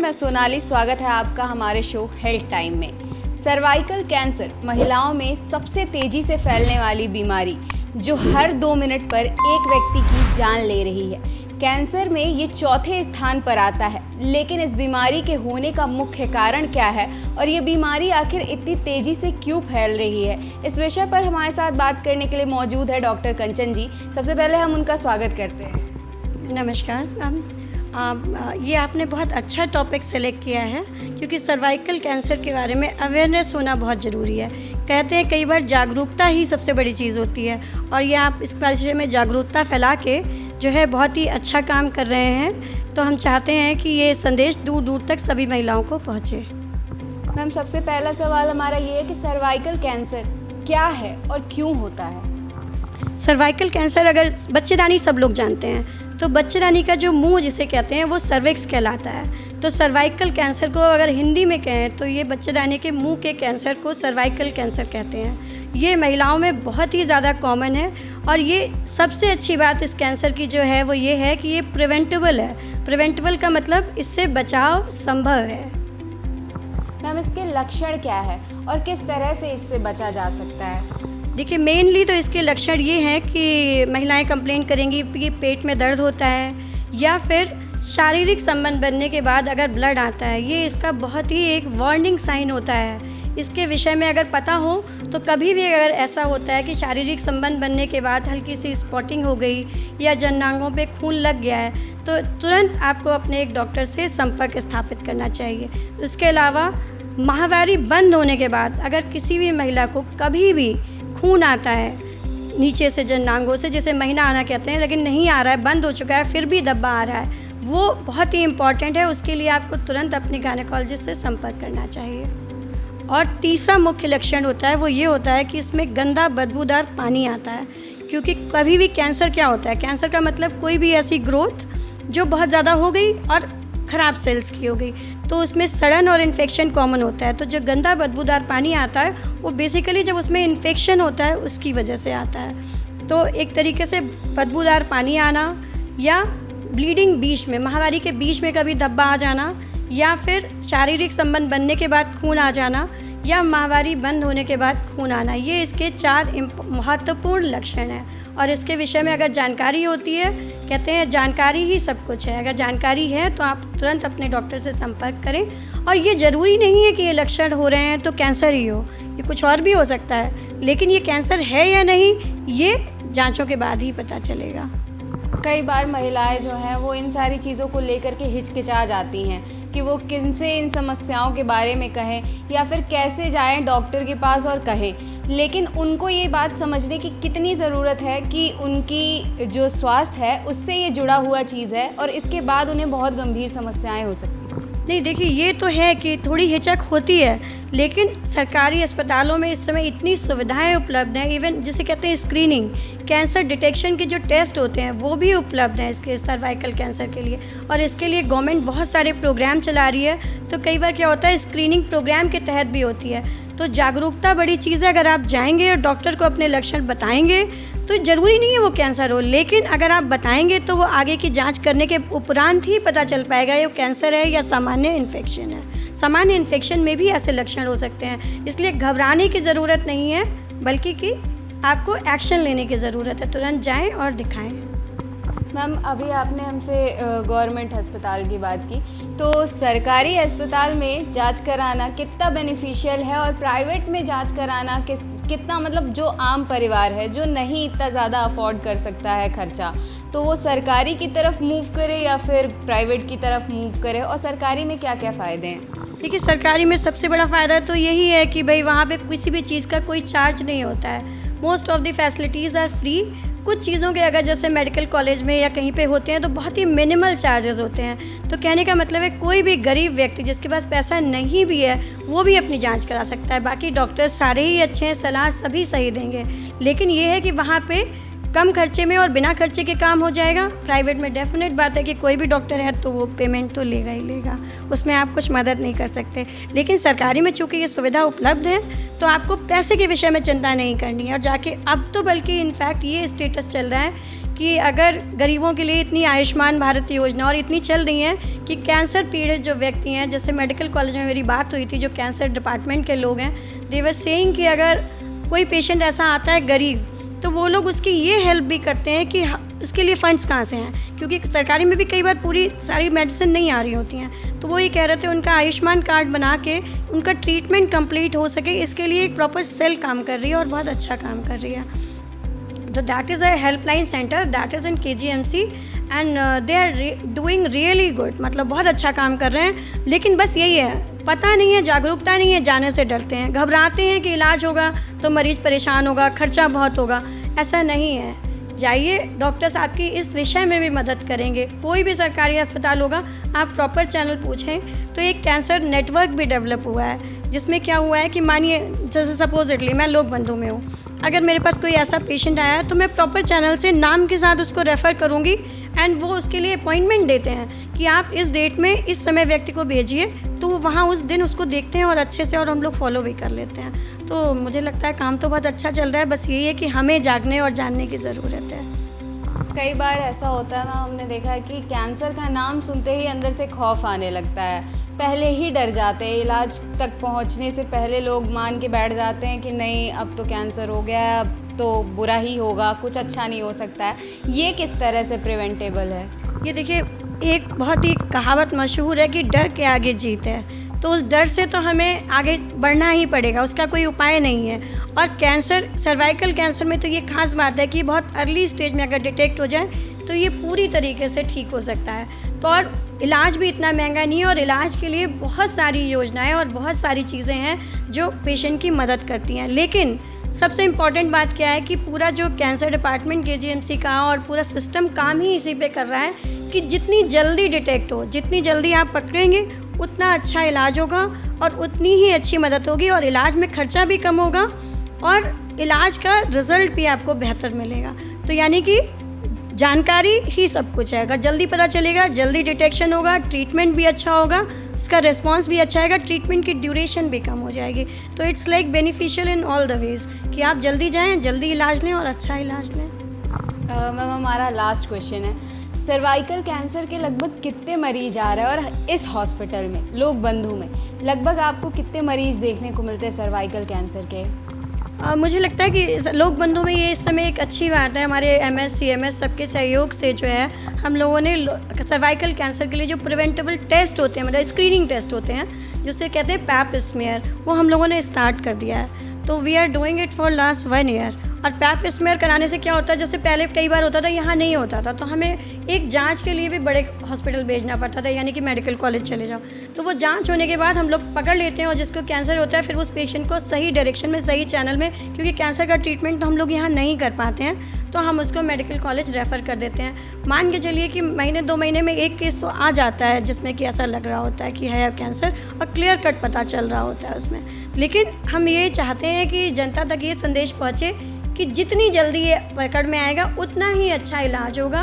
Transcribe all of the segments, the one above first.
मैं सोनाली, स्वागत है आपका हमारे शो हेल्थ टाइम में। सर्वाइकल कैंसर महिलाओं में सबसे तेजी से फैलने वाली बीमारी जो हर 2 मिनट पर एक व्यक्ति की जान ले रही है। कैंसर में ये चौथे स्थान पर आता है, लेकिन इस बीमारी के होने का मुख्य कारण क्या है और ये बीमारी आखिर इतनी तेजी से क्यों फैल रही है, इस विषय पर हमारे साथ बात करने के लिए मौजूद है डॉक्टर कंचन जी। सबसे पहले हम उनका स्वागत करते हैं। नमस्कार मैम, ये आपने बहुत अच्छा टॉपिक सेलेक्ट किया है क्योंकि सर्वाइकल कैंसर के बारे में अवेयरनेस होना बहुत ज़रूरी है। कहते हैं कई बार जागरूकता ही सबसे बड़ी चीज़ होती है और ये आप इस विषय में जागरूकता फैला के जो है बहुत ही अच्छा काम कर रहे हैं। तो हम चाहते हैं कि ये संदेश दूर दूर तक सभी महिलाओं को पहुँचे। मैम, सबसे पहला सवाल हमारा ये है कि सर्वाइकल कैंसर क्या है और क्यों होता है? सर्वाइकल कैंसर अगर बच्चेदानी सब लोग जानते हैं तो बच्चेदानी का जो मुंह जिसे कहते हैं वो सर्विक्स कहलाता है। तो सर्वाइकल कैंसर को अगर हिंदी में कहें तो ये बच्चेदानी के मुंह के कैंसर को सर्वाइकल कैंसर कहते हैं। ये महिलाओं में बहुत ही ज़्यादा कॉमन है और ये सबसे अच्छी बात इस कैंसर की जो है वो ये है कि ये प्रिवेंटेबल है। प्रिवेंटेबल का मतलब इससे बचाव संभव है। मैम, इसके लक्षण क्या है और किस तरह से इससे बचा जा सकता है? देखिए, मेनली तो इसके लक्षण ये हैं कि महिलाएं कंप्लेंट करेंगी कि पेट में दर्द होता है या फिर शारीरिक संबंध बनने के बाद अगर ब्लड आता है। ये इसका बहुत ही एक वार्निंग साइन होता है। इसके विषय में अगर पता हो तो कभी भी अगर ऐसा होता है कि शारीरिक संबंध बनने के बाद हल्की सी स्पॉटिंग हो गई या जननांगों पे खून लग गया है तो तुरंत आपको अपने एक डॉक्टर से संपर्क स्थापित करना चाहिए। इसके अलावा माहवारी बंद होने के बाद अगर किसी भी महिला को कभी भी खून आता है नीचे से जननांगों से, जैसे महीना आना कहते हैं, लेकिन नहीं आ रहा है, बंद हो चुका है, फिर भी धब्बा आ रहा है, वो बहुत ही इम्पॉर्टेंट है। उसके लिए आपको तुरंत अपने गायनेकोलॉजिस्ट से संपर्क करना चाहिए। और तीसरा मुख्य लक्षण होता है वो ये होता है कि इसमें गंदा बदबूदार पानी आता है। क्योंकि कभी भी कैंसर क्या होता है, कैंसर का मतलब कोई भी ऐसी ग्रोथ जो बहुत ज़्यादा हो गई और ख़राब सेल्स की हो गई, तो उसमें सड़न और इन्फेक्शन कॉमन होता है। तो जो गंदा बदबूदार पानी आता है वो बेसिकली जब उसमें इन्फेक्शन होता है उसकी वजह से आता है। तो एक तरीके से बदबूदार पानी आना या ब्लीडिंग बीच में, माहवारी के बीच में कभी धब्बा आ जाना या फिर शारीरिक संबंध बनने के बाद खून आ जाना या माहवारी बंद होने के बाद खून आना, ये इसके 4 महत्वपूर्ण लक्षण हैं। और इसके विषय में अगर जानकारी होती है, कहते हैं जानकारी ही सब कुछ है, अगर जानकारी है तो आप तुरंत अपने डॉक्टर से संपर्क करें। और ये ज़रूरी नहीं है कि ये लक्षण हो रहे हैं तो कैंसर ही हो, ये कुछ और भी हो सकता है, लेकिन ये कैंसर है या नहीं ये जांचों के बाद ही पता चलेगा। कई बार महिलाएं जो हैं वो इन सारी चीज़ों को लेकर के हिचकिचा जाती हैं कि वो किनसे इन समस्याओं के बारे में कहें या फिर कैसे जाएं डॉक्टर के पास और कहें, लेकिन उनको ये बात समझने की कितनी ज़रूरत है कि उनकी जो स्वास्थ्य है उससे ये जुड़ा हुआ चीज़ है और इसके बाद उन्हें बहुत गंभीर समस्याएं हो सकती हैं। नहीं, देखिए, ये तो है कि थोड़ी हिचक होती है, लेकिन सरकारी अस्पतालों में इस समय इतनी सुविधाएं उपलब्ध हैं। इवन जिसे कहते हैं स्क्रीनिंग, कैंसर डिटेक्शन के जो टेस्ट होते हैं वो भी उपलब्ध हैं इसके सर्वाइकल कैंसर के लिए। और इसके लिए गवर्नमेंट बहुत सारे प्रोग्राम चला रही है। तो कई बार क्या होता है, स्क्रीनिंग प्रोग्राम के तहत भी होती है। तो जागरूकता बड़ी चीज़ है। अगर आप जाएंगे और डॉक्टर को अपने लक्षण बताएंगे तो ज़रूरी नहीं है वो कैंसर हो, लेकिन अगर आप बताएंगे तो वो आगे की जांच करने के उपरांत ही पता चल पाएगा ये कैंसर है या सामान्य इन्फेक्शन है। सामान्य इन्फेक्शन में भी ऐसे लक्षण हो सकते हैं, इसलिए घबराने की ज़रूरत नहीं है, बल्कि कि आपको एक्शन लेने की ज़रूरत है। तुरंत जाएँ और दिखाएँ। मैम, अभी आपने हमसे गवर्नमेंट अस्पताल की बात की, तो सरकारी अस्पताल में जांच कराना कितना बेनिफिशियल है और प्राइवेट में जांच कराना कितना, मतलब जो आम परिवार है जो नहीं इतना ज़्यादा अफोर्ड कर सकता है खर्चा, तो वो सरकारी की तरफ मूव करे या फिर प्राइवेट की तरफ मूव करे, और सरकारी में क्या क्या फ़ायदे हैं? देखिए, सरकारी में सबसे बड़ा फ़ायदा तो यही है कि भाई वहाँ पे किसी भी चीज़ का कोई चार्ज नहीं होता है। Most of the facilities are free. कुछ चीज़ों के अगर जैसे मेडिकल कॉलेज में या कहीं पे होते हैं तो बहुत ही मिनिमल चार्जेस होते हैं। तो कहने का मतलब है कोई भी गरीब व्यक्ति जिसके पास पैसा नहीं भी है वो भी अपनी जांच करा सकता है। बाकी डॉक्टर्स सारे ही अच्छे हैं, सलाह सभी सही देंगे, लेकिन ये है कि वहाँ पे कम खर्चे में और बिना खर्चे के काम हो जाएगा। प्राइवेट में डेफिनेट बात है कि कोई भी डॉक्टर है तो वो पेमेंट तो लेगा ही लेगा, उसमें आप कुछ मदद नहीं कर सकते। लेकिन सरकारी में चूँकि ये सुविधा उपलब्ध है तो आपको पैसे के विषय में चिंता नहीं करनी है। और जाके अब तो बल्कि इनफैक्ट ये स्टेटस चल रहा है कि अगर गरीबों के लिए इतनी आयुष्मान भारत योजना और इतनी चल रही हैं कि कैंसर पीड़ित जो व्यक्ति हैं, जैसे मेडिकल कॉलेज में मेरी बात हुई थी, जो कैंसर डिपार्टमेंट के लोग हैं, दे वर सेइंग कि अगर कोई पेशेंट ऐसा आता है गरीब, तो वो लोग उसकी ये हेल्प भी करते हैं कि उसके लिए फ़ंड्स कहाँ से हैं, क्योंकि सरकारी में भी कई बार पूरी सारी मेडिसिन नहीं आ रही होती हैं। तो वो ये कह रहे थे उनका आयुष्मान कार्ड बना के उनका ट्रीटमेंट कंप्लीट हो सके, इसके लिए एक प्रॉपर सेल काम कर रही है और बहुत अच्छा काम कर रही है। तो that is a helpline centre that is in KGMC and they are doing really good, मतलब बहुत अच्छा काम कर रहे हैं। लेकिन बस यही है, पता नहीं है, जागरूकता नहीं है, जाने से डरते हैं, घबराते हैं कि इलाज होगा तो मरीज़ परेशान होगा, खर्चा बहुत होगा। ऐसा नहीं है, जाइए, डॉक्टर्स आपकी इस विषय में भी मदद करेंगे। कोई भी सरकारी अस्पताल होगा, आप प्रॉपर चैनल पूछें। तो एक कैंसर नेटवर्क भी डेवलप हुआ है, जिसमें क्या हुआ है कि मानिए जैसे सपोजिटली मैं लोक बंधु में हूँ, अगर मेरे पास कोई ऐसा पेशेंट आया तो मैं प्रॉपर चैनल से नाम के साथ उसको रेफ़र करूँगी एंड वो उसके लिए अपॉइंटमेंट देते हैं कि आप इस डेट में इस समय व्यक्ति को भेजिए, तो वो वहाँ उस दिन उसको देखते हैं और अच्छे से, और हम लोग फॉलो भी कर लेते हैं। तो मुझे लगता है काम तो बहुत अच्छा चल रहा है, बस यही है कि हमें जागने और जानने की ज़रूरत है। कई बार ऐसा होता है ना, हमने देखा है कि कैंसर का नाम सुनते ही अंदर से खौफ आने लगता है, पहले ही डर जाते हैं, इलाज तक पहुंचने से पहले लोग मान के बैठ जाते हैं कि नहीं अब तो कैंसर हो गया है, अब तो बुरा ही होगा, कुछ अच्छा नहीं हो सकता है। ये किस तरह से प्रिवेंटेबल है? ये देखिए, एक बहुत ही कहावत मशहूर है कि डर के आगे जीत है, तो उस डर से तो हमें आगे बढ़ना ही पड़ेगा, उसका कोई उपाय नहीं है। और कैंसर, सर्वाइकल कैंसर में तो ये खास बात है कि बहुत अर्ली स्टेज में अगर डिटेक्ट हो जाए तो ये पूरी तरीके से ठीक हो सकता है। तो और इलाज भी इतना महंगा नहीं है, और इलाज के लिए बहुत सारी योजनाएं और बहुत सारी चीज़ें हैं जो पेशेंट की मदद करती हैं। लेकिन सबसे इम्पॉर्टेंट बात क्या है कि पूरा जो कैंसर डिपार्टमेंट KGMC का और पूरा सिस्टम काम ही इसी पे कर रहा है कि जितनी जल्दी डिटेक्ट हो, जितनी जल्दी आप पकड़ेंगे, उतना अच्छा इलाज होगा और उतनी ही अच्छी मदद होगी, और इलाज में खर्चा भी कम होगा और इलाज का रिज़ल्ट भी आपको बेहतर मिलेगा। तो यानी कि जानकारी ही सब कुछ है, अगर जल्दी पता चलेगा, जल्दी डिटेक्शन होगा, ट्रीटमेंट भी अच्छा होगा, उसका रिस्पांस भी अच्छा आएगा, ट्रीटमेंट की ड्यूरेशन भी कम हो जाएगी। तो it's like beneficial in all the ways कि आप जल्दी जाएं, जल्दी इलाज लें और अच्छा इलाज लें। मैम, हमारा लास्ट क्वेश्चन है, सर्वाइकल कैंसर के लगभग कितने मरीज आ रहे हैं, और इस हॉस्पिटल में लोक बंधु में लगभग आपको कितने मरीज देखने को मिलते हैं सर्वाइकल कैंसर के? मुझे लगता है कि लोक बंधु में ये इस समय एक अच्छी बात है, हमारे MS CMS सबके सहयोग से जो है हम लोगों ने सर्वाइकल कैंसर के लिए जो प्रिवेंटेबल टेस्ट होते हैं, मतलब स्क्रीनिंग टेस्ट होते हैं, जिसे कहते हैं पैप स्मीयर, वो हम लोगों ने स्टार्ट कर दिया है। तो we are doing it for last 1 year. और पैप स्मीयर कराने से क्या होता है, जैसे पहले कई बार होता था यहाँ नहीं होता था, तो हमें एक जांच के लिए भी बड़े हॉस्पिटल भेजना पड़ता था, यानी कि मेडिकल कॉलेज चले जाओ। तो वो जांच होने के बाद हम लोग पकड़ लेते हैं, और जिसको कैंसर होता है फिर उस पेशेंट को सही डायरेक्शन में, सही चैनल में, क्योंकि कैंसर का ट्रीटमेंट तो हम लोग यहाँ नहीं कर पाते हैं, तो हम उसको मेडिकल कॉलेज रेफ़र कर देते हैं। मान के चलिए कि महीने 2 महीने में एक केस तो आ जाता है जिसमें कि ऐसा लग रहा होता है कि है कैंसर, और क्लियर कट पता चल रहा होता है उसमें। लेकिन हम ये चाहते हैं कि जनता तक ये संदेश पहुँचे कि जितनी जल्दी ये पकड़ में आएगा उतना ही अच्छा इलाज होगा,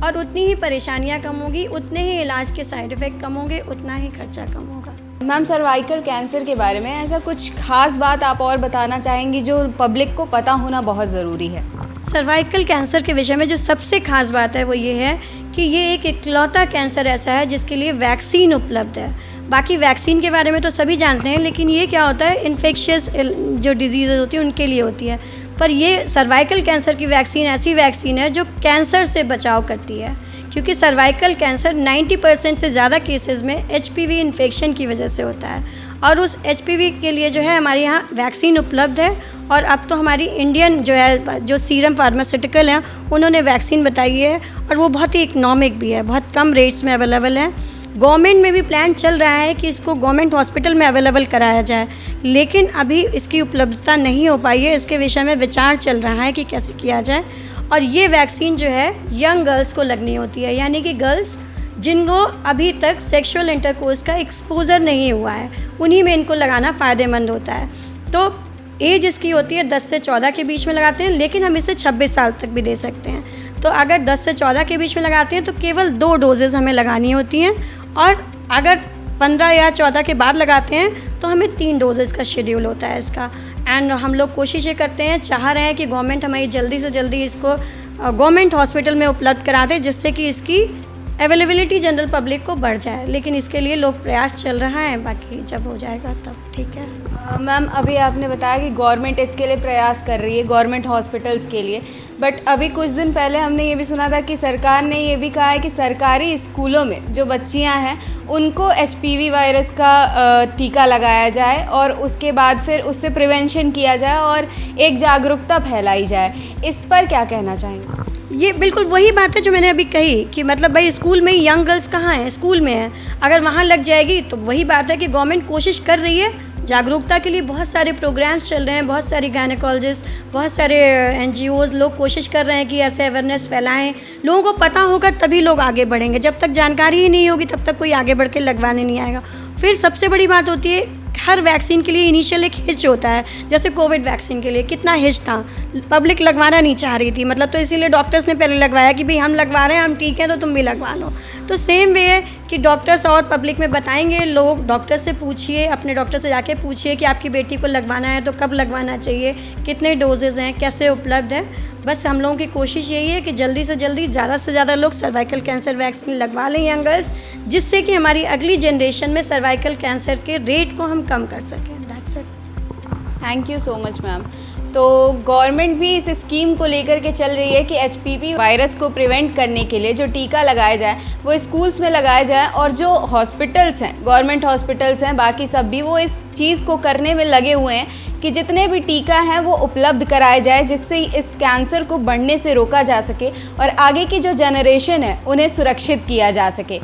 और उतनी ही परेशानियां कम होगी, उतने ही इलाज के साइड इफ़ेक्ट कम होंगे, उतना ही खर्चा कम होगा। मैम, सर्वाइकल कैंसर के बारे में ऐसा कुछ खास बात आप और बताना चाहेंगी जो पब्लिक को पता होना बहुत ज़रूरी है? सर्वाइकल कैंसर के विषय में जो सबसे खास बात है वो ये है कि ये एक इकलौता कैंसर ऐसा है जिसके लिए वैक्सीन उपलब्ध है। बाकी वैक्सीन के बारे में तो सभी जानते हैं, लेकिन ये क्या होता है, इन्फेक्शियस जो डिजीज़ होती हैं उनके लिए होती है, पर ये सर्वाइकल कैंसर की वैक्सीन ऐसी वैक्सीन है जो कैंसर से बचाव करती है, क्योंकि सर्वाइकल कैंसर 90% से ज़्यादा केसेस में HPV इन्फेक्शन की वजह से होता है, और उस HPV के लिए जो है हमारे यहाँ वैक्सीन उपलब्ध है। और अब तो हमारी इंडियन जो है, जो सीरम फार्मास्यूटिकल है, उन्होंने वैक्सीन बताई है, और वो बहुत ही इकनॉमिक भी है, बहुत कम रेट्स में अवेलेबल है। गवर्नमेंट में भी प्लान चल रहा है कि इसको गवर्नमेंट हॉस्पिटल में अवेलेबल कराया जाए, लेकिन अभी इसकी उपलब्धता नहीं हो पाई है। इसके विषय में विचार चल रहा है कि कैसे किया जाए। और ये वैक्सीन जो है यंग गर्ल्स को लगनी होती है, यानी कि गर्ल्स जिनको अभी तक सेक्सुअल इंटरकोर्स का एक्सपोजर नहीं हुआ है, उन्हीं में इनको लगाना फ़ायदेमंद होता है। तो एज इसकी होती है 10 से 14 के बीच में लगाते हैं, लेकिन हम इसे 26 साल तक भी दे सकते हैं। तो अगर 10 से 14 के बीच में लगाते हैं तो केवल 2 डोजेज़ हमें लगानी होती हैं, और अगर 15 या 14 के बाद लगाते हैं तो हमें 3 डोजेज़ का शेड्यूल होता है इसका। एंड हम लोग कोशिश ये करते हैं, चाह रहे हैं कि गवर्नमेंट हमारी जल्दी से जल्दी इसको गवर्नमेंट हॉस्पिटल में उपलब्ध करा दें, जिससे कि इसकी अवेलेबिलिटी जनरल पब्लिक को बढ़ जाए। लेकिन इसके लिए लोग प्रयास चल रहा है, बाकी जब हो जाएगा तब ठीक है। मैम, अभी आपने बताया कि गवर्नमेंट इसके लिए प्रयास कर रही है, गवर्नमेंट हॉस्पिटल्स के लिए, बट अभी कुछ दिन पहले हमने ये भी सुना था कि सरकार ने ये भी कहा है कि सरकारी स्कूलों में जो बच्चियां हैं उनको HPV वायरस का टीका लगाया जाए और उसके बाद फिर उससे प्रिवेंशन किया जाए और एक जागरूकता फैलाई जाए। इस पर क्या कहना चाहेंगे? ये बिल्कुल वही बात है जो मैंने अभी कही कि मतलब भाई स्कूल में ही यंग गर्ल्स कहाँ हैं, स्कूल में हैं, अगर वहाँ लग जाएगी तो वही बात है कि गवर्नमेंट कोशिश कर रही है जागरूकता के लिए। बहुत सारे प्रोग्राम्स चल रहे हैं, बहुत सारी गायनेकोलॉजिस्ट, बहुत सारे NGOs लोग कोशिश कर रहे हैं कि ऐसे अवेयरनेस फैलाएं। लोगों को पता होगा तभी लोग आगे बढ़ेंगे, जब तक जानकारी ही नहीं होगी तब तक कोई आगे बढ़ के लगवाने नहीं आएगा। फिर सबसे बड़ी बात होती है, हर वैक्सीन के लिए इनिशियल एक हिच होता है। जैसे कोविड वैक्सीन के लिए कितना हिच था, पब्लिक लगवाना नहीं चाह रही थी, मतलब तो इसीलिए डॉक्टर्स ने पहले लगवाया कि भाई हम लगवा रहे हैं, हम ठीक हैं तो तुम भी लगवा लो। तो सेम वे है कि डॉक्टर्स और पब्लिक में बताएंगे, लोग डॉक्टर से पूछिए, अपने डॉक्टर से जाके पूछिए कि आपकी बेटी को लगवाना है तो कब लगवाना चाहिए, कितने डोजेज़ हैं, कैसे उपलब्ध है। बस हम लोगों की कोशिश यही है कि जल्दी से ज़्यादा लोग सर्वाइकल कैंसर वैक्सीन लगवा लें यंग गर्ल्स, जिससे कि हमारी अगली जनरेशन में सर्वाइकल कैंसर के रेट को हम कम कर सकें। That's it. Thank you so much ma'am. तो गवर्नमेंट भी इस स्कीम को लेकर के चल रही है कि HPV वायरस को प्रिवेंट करने के लिए जो टीका लगाया जाए वो स्कूल्स में लगाया जाए, और जो हॉस्पिटल्स हैं, गवर्नमेंट हॉस्पिटल्स हैं, बाकी सब भी वो इस चीज़ को करने में लगे हुए हैं कि जितने भी टीका हैं वो उपलब्ध कराए जाए, जिससे इस कैंसर को बढ़ने से रोका जा सके और आगे की जो जनरेशन है उन्हें सुरक्षित किया जा सके।